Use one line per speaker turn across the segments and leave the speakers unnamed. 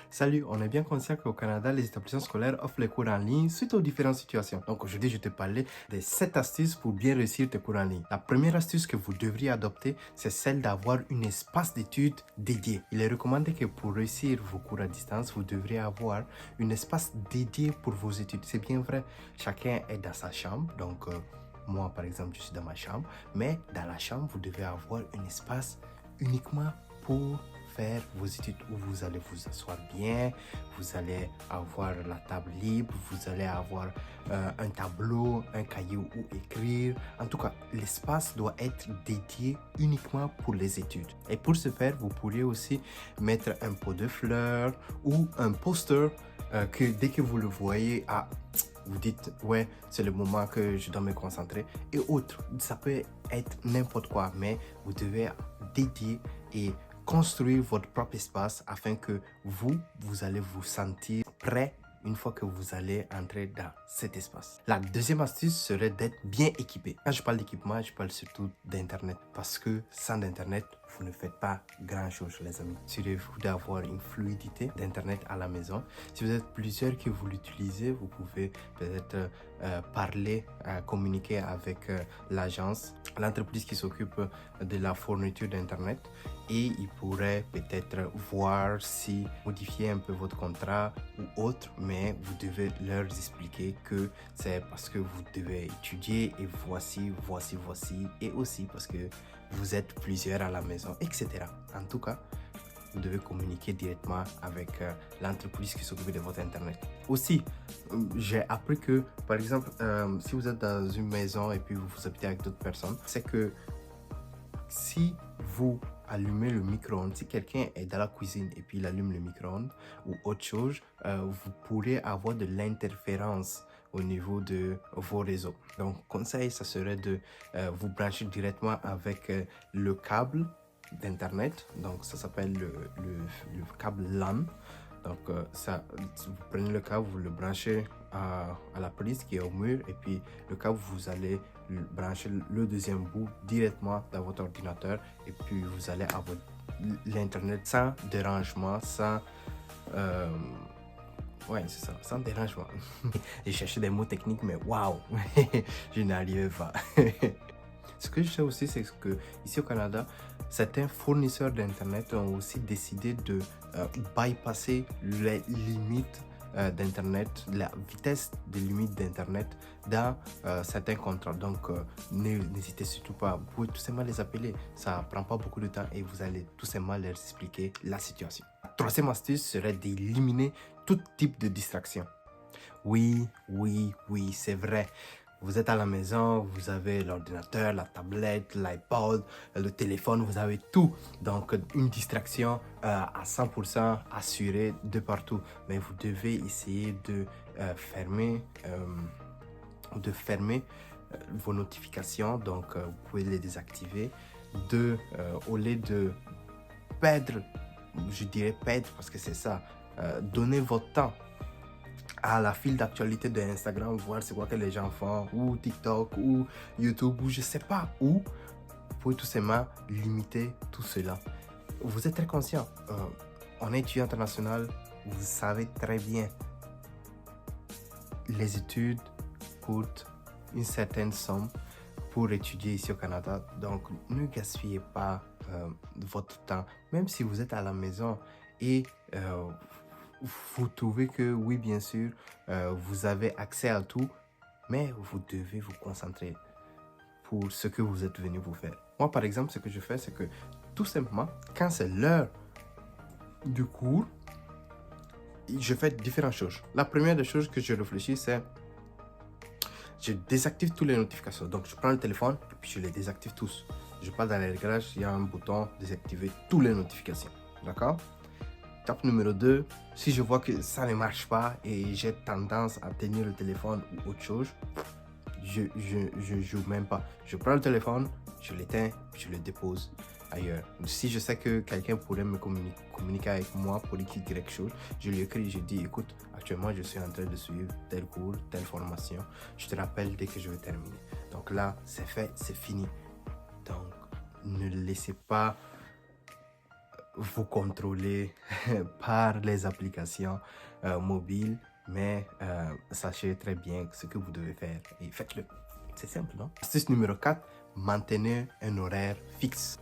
Salut, on est bien conscient qu'au Canada, les établissements scolaires offrent les cours en ligne suite aux différentes situations. Donc aujourd'hui, je vais te parler des 7 astuces pour bien réussir tes cours en ligne. La première astuce que vous devriez adopter, c'est celle d'avoir un espace d'études dédié. Il est recommandé que pour réussir vos cours à distance, vous devriez avoir un espace dédié pour vos études. C'est bien vrai, chacun est dans sa chambre, donc moi par exemple, je suis dans ma chambre, mais dans la chambre, vous devez avoir un espace uniquement pour faire vos études où vous allez vous asseoir bien, vous allez avoir la table libre, vous allez avoir un tableau, un cahier où écrire. En tout cas, l'espace doit être dédié uniquement pour les études. Et pour ce faire, vous pourriez aussi mettre un pot de fleurs ou un poster que dès que vous le voyez, vous dites, ouais, c'est le moment que je dois me concentrer et autres. Ça peut être n'importe quoi, mais vous devez dédier et construire votre propre espace afin que vous allez vous sentir prêt une fois que vous allez entrer dans cet espace. La deuxième astuce serait d'être bien équipé. Quand je parle d'équipement, je parle surtout d'Internet parce que sans Internet, vous ne faites pas grand-chose, les amis. Assurez-vous d'avoir une fluidité d'Internet à la maison. Si vous êtes plusieurs que vous l'utilisez, vous pouvez peut-être parler, communiquer avec l'agence, l'entreprise qui s'occupe de la fourniture d'Internet et ils pourraient peut-être voir si modifier un peu votre contrat ou autre, mais vous devez leur expliquer que c'est parce que vous devez étudier et voici, et aussi parce que vous êtes plusieurs à la maison, etc. En tout cas, vous devez communiquer directement avec l'entreprise qui s'occupe de votre Internet. Aussi, j'ai appris que, par exemple, si vous êtes dans une maison et puis vous habitez avec d'autres personnes, c'est que si vous allumez le micro-ondes, si quelqu'un est dans la cuisine et puis il allume le micro-ondes ou autre chose, vous pourrez avoir de l'interférence au niveau de vos réseaux. Donc, conseil, ça serait de vous brancher directement avec le câble d'Internet. Donc, ça s'appelle le câble LAN. Donc, vous prenez le câble, vous le branchez à la prise qui est au mur et puis le câble, vous allez brancher le deuxième bout directement dans votre ordinateur et puis vous allez avoir l'internet sans dérangement, sans ouais, c'est ça, sans dérangement. J'ai cherché des mots techniques, mais waouh, je n'arrivais pas. Ce que je sais aussi, c'est que ici au Canada, certains fournisseurs d'Internet ont aussi décidé de bypasser les limites d'Internet, la vitesse des limites d'Internet dans certains contrats. Donc, n'hésitez surtout pas. Vous pouvez tout simplement les appeler. Ça ne prend pas beaucoup de temps et vous allez tout simplement leur expliquer la situation. La troisième astuce serait d'éliminer tout type de distraction. Oui, c'est vrai. Vous êtes à la maison, vous avez l'ordinateur, la tablette, l'iPod, le téléphone, vous avez tout. Donc, une distraction à 100% assurée de partout. Mais vous devez essayer de fermer vos notifications. Donc, vous pouvez les désactiver. Au lieu de perdre, je dirais perdre parce que c'est ça, donnez votre temps à la file d'actualité de Instagram, voir c'est quoi que les gens font, ou TikTok, ou YouTube, ou je sais pas où. Vous pouvez tout simplement limiter tout cela. Vous êtes très conscient, en étudiant international, vous savez très bien, les études coûtent une certaine somme pour étudier ici au Canada. Donc, ne gaspillez pas votre temps, même si vous êtes à la maison et vous trouvez que oui, bien sûr, vous avez accès à tout, mais vous devez vous concentrer pour ce que vous êtes venu vous faire. Moi, par exemple, ce que je fais, c'est que tout simplement, quand c'est l'heure du cours, je fais différentes choses. La première des choses que je réfléchis, c'est je désactive toutes les notifications. Donc, je prends le téléphone et puis je les désactive tous. Je pars dans les réglages, il y a un bouton désactiver toutes les notifications. D'accord? Étape numéro 2, si je vois que ça ne marche pas et j'ai tendance à tenir le téléphone ou autre chose, je joue même pas. Je prends le téléphone, je l'éteins, je le dépose ailleurs. Si je sais que quelqu'un pourrait me communiquer avec moi pour écrire quelque chose, je lui écris, je dis écoute, actuellement je suis en train de suivre tel cours, telle formation. Je te rappelle dès que je vais terminer. Donc là, c'est fait, c'est fini. Donc, ne laissez pas vous contrôler par les applications mobiles, mais sachez très bien ce que vous devez faire et faites-le. C'est simple, non? Astuce numéro 4, maintenez un horaire fixe.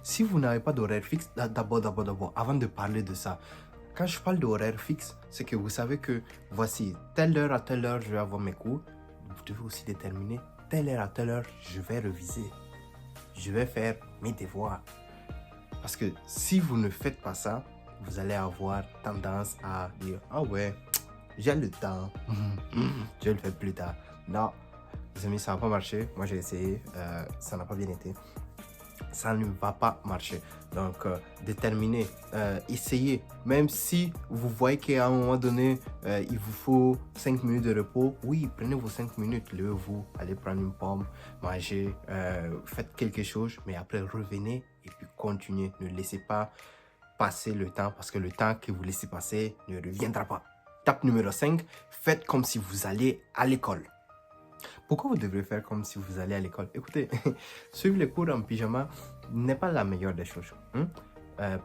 Si vous n'avez pas d'horaire fixe, d'abord, avant de parler de ça, quand je parle d'horaire fixe, c'est que vous savez que voici, telle heure à telle heure, je vais avoir mes cours. Vous devez aussi déterminer, telle heure à telle heure, je vais réviser. Je vais faire mes devoirs. Parce que si vous ne faites pas ça, vous allez avoir tendance à dire « Ah ouais, j'ai le temps, je vais le faire plus tard. » Non, les amis, ça n'a pas marché. Moi, j'ai essayé, ça n'a pas bien été. Ça ne va pas marcher. Donc, déterminez, essayez. Même si vous voyez qu'à un moment donné, il vous faut 5 minutes de repos, oui, prenez vos 5 minutes, levez-vous, allez prendre une pomme, mangez, faites quelque chose, mais après revenez et puis continuez. Ne laissez pas passer le temps parce que le temps que vous laissez passer ne reviendra pas. Étape numéro 5, faites comme si vous alliez à l'école. Pourquoi vous devrez faire comme si vous allez à l'école? Écoutez, suivre les cours en pyjama n'est pas la meilleure des choses.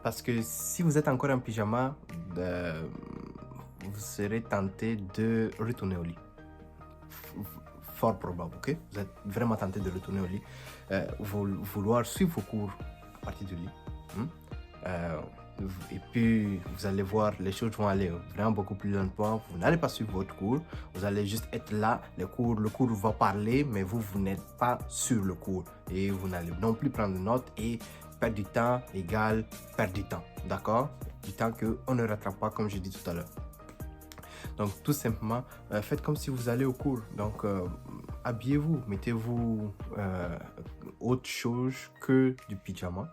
Parce que si vous êtes encore en pyjama, vous serez tenté de retourner au lit. Fort probable, ok? Vous êtes vraiment tenté de retourner au lit. Vouloir suivre vos cours à partir du lit. Et puis, vous allez voir, les choses vont aller vraiment beaucoup plus lentement. Vous n'allez pas suivre votre cours. Vous allez juste être là. Le cours va parler, mais vous n'êtes pas sur le cours. Et vous n'allez non plus prendre de notes. Et perdre du temps égale perdre du temps. D'accord? Du temps qu'on ne rattrape pas, comme je dis tout à l'heure. Donc, tout simplement, faites comme si vous allez au cours. Donc, habillez-vous, mettez-vous autre chose que du pyjama.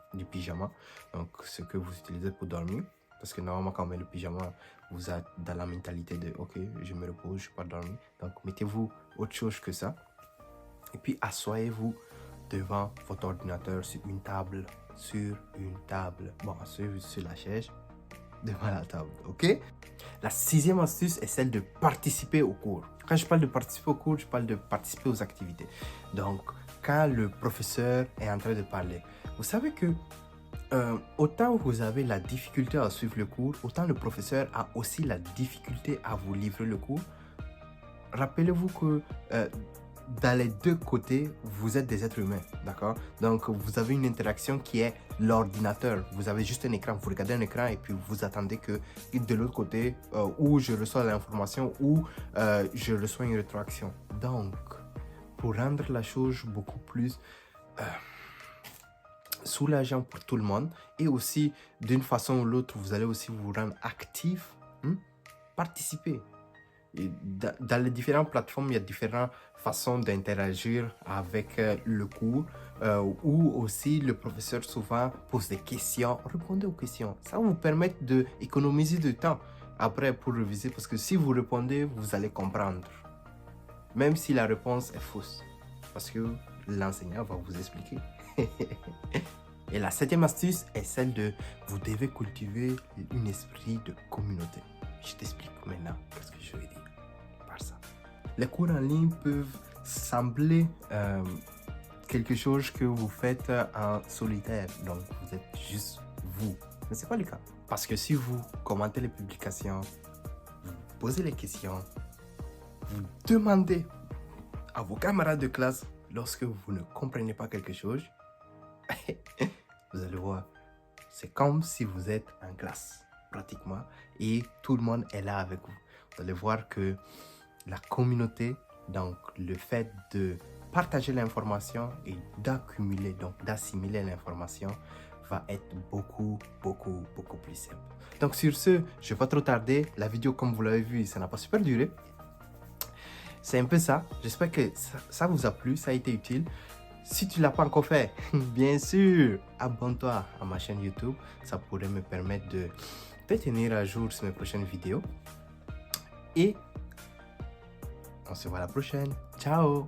Donc, ce que vous utilisez pour dormir. Parce que normalement, quand on met le pyjama, vous êtes dans la mentalité de « Ok, je me repose, je ne vais pas dormir. » Donc, mettez-vous autre chose que ça. Et puis, asseyez-vous devant votre ordinateur sur une table. Bon, sur la chaise. Devant la table, ok? La 6e astuce est celle de participer au cours. Quand je parle de participer au cours, je parle de participer aux activités. Donc, quand le professeur est en train de parler, vous savez que autant vous avez la difficulté à suivre le cours, autant le professeur a aussi la difficulté à vous livrer le cours. Rappelez-vous que dans les deux côtés, vous êtes des êtres humains, d'accord? Donc, vous avez une interaction qui est l'ordinateur. Vous avez juste un écran, vous regardez un écran et puis vous attendez que de l'autre côté, où je reçois l'information, ou je reçois une rétroaction. Donc, pour rendre la chose beaucoup plus soulageant pour tout le monde, et aussi, d'une façon ou l'autre, vous allez aussi vous rendre actif, participez. Et dans les différentes plateformes, il y a différentes façons d'interagir avec le cours, où aussi le professeur souvent pose des questions. Répondez aux questions. Ça va vous permettre d'économiser du temps après pour réviser, parce que si vous répondez, vous allez comprendre. Même si la réponse est fausse, parce que l'enseignant va vous expliquer. Et la 7e astuce est celle de vous devez cultiver un esprit de communauté. Je t'explique maintenant ce que je veux dire par ça. Les cours en ligne peuvent sembler quelque chose que vous faites en solitaire. Donc, vous êtes juste vous. Mais ce n'est pas le cas. Parce que si vous commentez les publications, vous posez les questions, vous demandez à vos camarades de classe lorsque vous ne comprenez pas quelque chose, vous allez voir, c'est comme si vous êtes en classe, pratiquement, et tout le monde est là avec vous. Vous allez voir que la communauté, donc le fait de partager l'information et d'accumuler, donc d'assimiler l'information, va être beaucoup plus simple. Donc sur ce, je ne vais pas trop tarder. La vidéo, comme vous l'avez vu, ça n'a pas super duré. C'est un peu ça. J'espère que ça vous a plu, ça a été utile. Si tu ne l'as pas encore fait, bien sûr, abonne-toi à ma chaîne YouTube. Ça pourrait me permettre de te tenir à jour sur mes prochaines vidéos. Et on se voit la prochaine. Ciao!